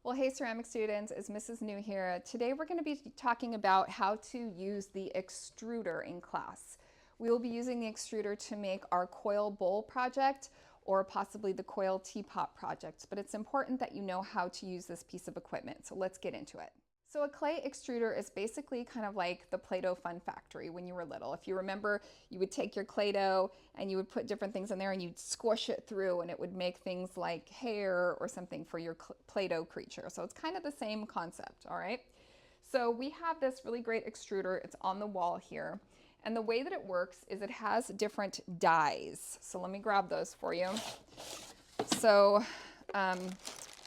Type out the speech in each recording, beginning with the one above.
Well, hey ceramic students, it's Mrs. New here. Today we're going to be talking about how to use the extruder in class. We will be using the extruder to make our coil bowl project or possibly the coil teapot project, but it's important that you know how to use this piece of equipment. So let's get into it. So a clay extruder is basically kind of like the Play-Doh Fun Factory when you were little. If you remember, you would take your clay dough and you would put different things in there and you'd squish it through and it would make things like hair or something for your Play-Doh creature. So it's kind of the same concept, all right? So we have this really great extruder. It's on the wall here. And the way that it works is it has different dies. So let me grab those for you. So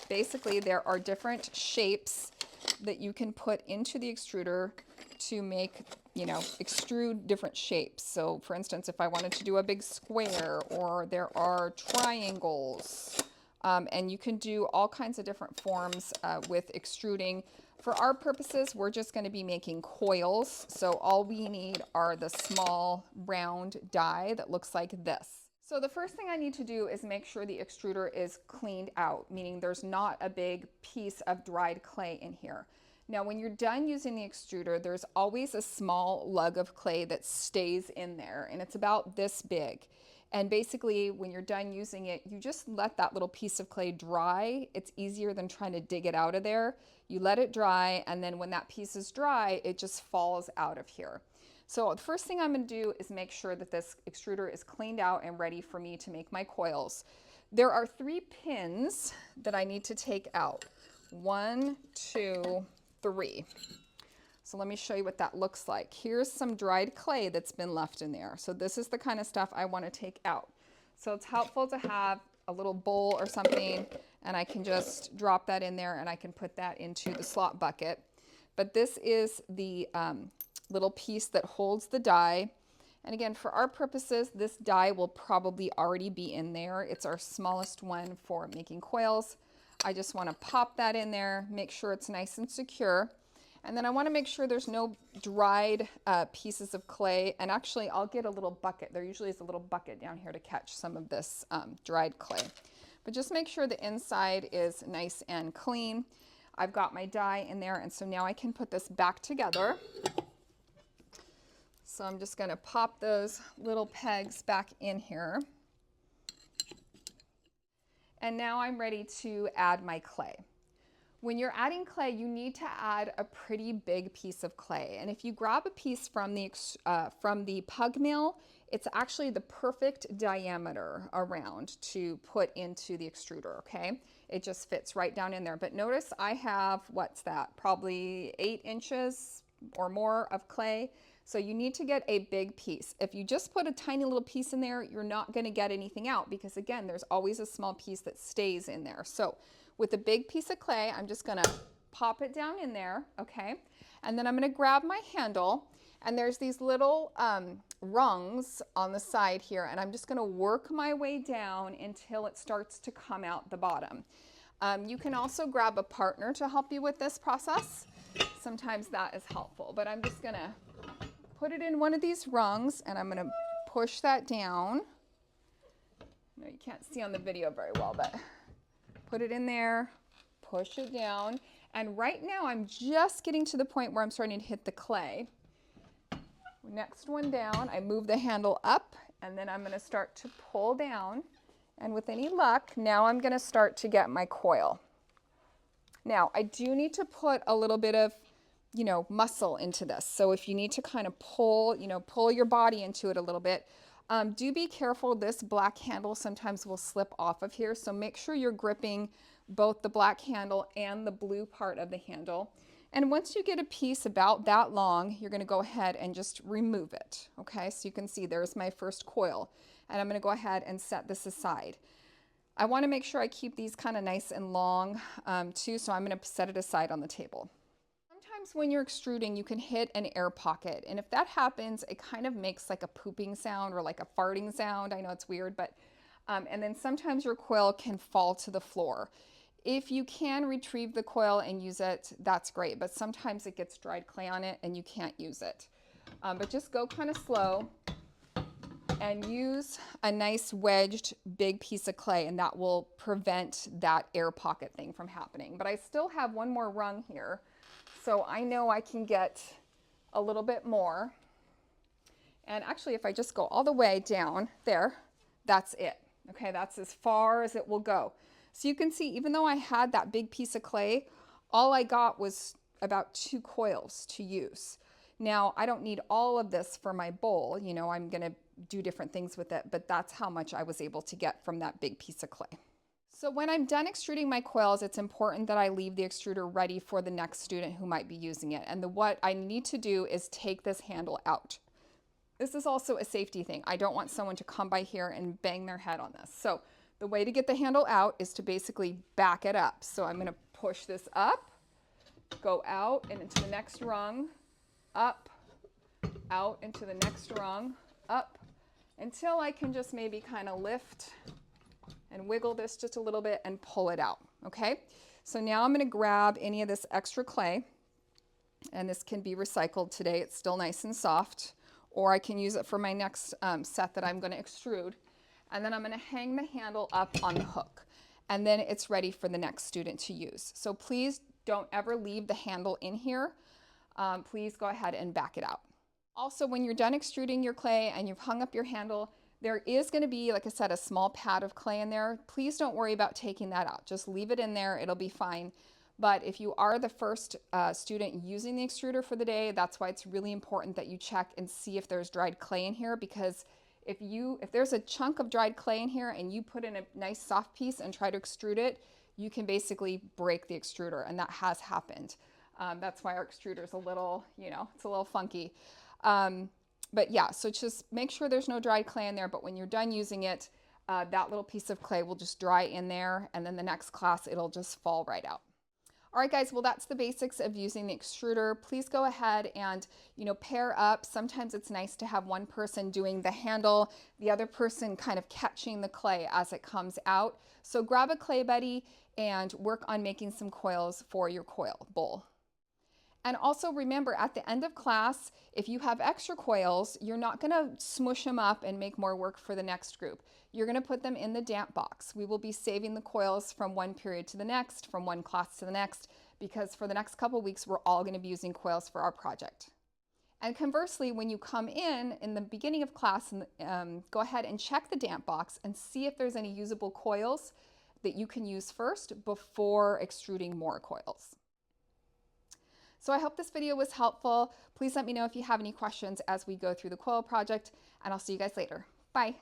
basically there are different shapes that you can put into the extruder to make, extrude different shapes. So for instance, if I wanted to do a big square, or there are triangles, and you can do all kinds of different forms with extruding. For our purposes, we're just going to be making coils. So all we need are the small round die that looks like this. So the first thing I need to do is make sure the extruder is cleaned out, meaning there's not a big piece of dried clay in here. Now, when you're done using the extruder, there's always a small lug of clay that stays in there, and it's about this big. And basically, when you're done using it, you just let that little piece of clay dry. It's easier than trying to dig it out of there. You let it dry, and then when that piece is dry, it just falls out of here. So the first thing I'm going to do is make sure that this extruder is cleaned out and ready for me to make my coils. There are 3 pins that I need to take out. 1, 2, 3. So let me show you what that looks like. Here's some dried clay that's been left in there. So this is the kind of stuff I want to take out. So it's helpful to have a little bowl or something, and I can just drop that in there and I can put that into the slot bucket. But this is the little piece that holds the die. And again, for our purposes, this die will probably already be in there. It's our smallest one for making coils. I just want to pop that in there, make sure it's nice and secure. And then I want to make sure there's no dried pieces of clay. And actually, I'll get a little bucket. There usually is a little bucket down here to catch some of this dried clay. But just make sure the inside is nice and clean. I've got my die in there, and so now I can put this back together. So I'm just going to pop those little pegs back in here. And now I'm ready to add my clay. When you're adding clay, you need to add a pretty big piece of clay. And if you grab a piece from the pug mill, it's actually the perfect diameter around to put into the extruder, okay? It just fits right down in there. But notice I have, what's that, probably 8 inches or more of clay. So you need to get a big piece. If you just put a tiny little piece in there, you're not going to get anything out because again, there's always a small piece that stays in there. So with a big piece of clay, I'm just going to pop it down in there, okay? And then I'm going to grab my handle, and there's these little rungs on the side here, and I'm just going to work my way down until it starts to come out the bottom. You can also grab a partner to help you with this process. Sometimes that is helpful, but I'm just going to put it in one of these rungs, and I'm going to push that down. No, you can't see on the video very well, but put it in there, push it down, and right now I'm just getting to the point where I'm starting to hit the clay. Next one down, I move the handle up, and then I'm going to start to pull down, and with any luck, now I'm going to start to get my coil. Now, I do need to put a little bit of muscle into this. So if you need to kind of pull your body into it a little bit, do be careful. This black handle sometimes will slip off of here. So make sure you're gripping both the black handle and the blue part of the handle. And once you get a piece about that long, you're going to go ahead and just remove it. Okay, so you can see there's my first coil. And I'm going to go ahead and set this aside. I want to make sure I keep these kind of nice and long too, so I'm going to set it aside on the table. Sometimes when you're extruding, you can hit an air pocket, and if that happens, it kind of makes like a pooping sound or like a farting sound. I know it's weird, but and then sometimes your coil can fall to the floor. If you can retrieve the coil and use it, that's great, but sometimes it gets dried clay on it and you can't use it. But just go kind of slow and use a nice wedged big piece of clay, and that will prevent that air pocket thing from happening. But I still have one more rung here, so I know I can get a little bit more. And actually, if I just go all the way down there, that's it. Okay, that's as far as it will go. So you can see, even though I had that big piece of clay, all I got was about 2 coils to use. Now, I don't need all of this for my bowl. You know, I'm gonna do different things with it, but that's how much I was able to get from that big piece of clay. So when I'm done extruding my coils, it's important that I leave the extruder ready for the next student who might be using it. And what I need to do is take this handle out. This is also a safety thing. I don't want someone to come by here and bang their head on this. So the way to get the handle out is to basically back it up. So I'm gonna push this up, go out and into the next rung, up, out into the next rung, up, until I can just maybe kind of lift and wiggle this just a little bit and pull it out, okay? So now I'm gonna grab any of this extra clay, and this can be recycled today. It's still nice and soft, or I can use it for my next set that I'm gonna extrude. And then I'm gonna hang the handle up on the hook, and then it's ready for the next student to use. So please don't ever leave the handle in here. Please go ahead and back it out. Also, when you're done extruding your clay and you've hung up your handle, there is going to be, like I said, a small pad of clay in there. Please don't worry about taking that out. Just leave it in there. It'll be fine. But if you are the first student using the extruder for the day, that's why it's really important that you check and see if there's dried clay in here, because if there's a chunk of dried clay in here and you put in a nice soft piece and try to extrude it, you can basically break the extruder, and that has happened. That's why our extruder is a little, it's a little funky. But yeah, so just make sure there's no dried clay in there, but when you're done using it, that little piece of clay will just dry in there, and then the next class, it'll just fall right out. All right, guys, well, that's the basics of using the extruder. Please go ahead and, pair up. Sometimes it's nice to have one person doing the handle, the other person kind of catching the clay as it comes out. So grab a clay buddy and work on making some coils for your coil bowl. And also remember, at the end of class, if you have extra coils, you're not gonna smush them up and make more work for the next group. You're gonna put them in the damp box. We will be saving the coils from one period to the next, from one class to the next, because for the next couple weeks, we're all gonna be using coils for our project. And conversely, when you come in the beginning of class, go ahead and check the damp box and see if there's any usable coils that you can use first before extruding more coils. So I hope this video was helpful. Please let me know if you have any questions as we go through the coil project, and I'll see you guys later. Bye.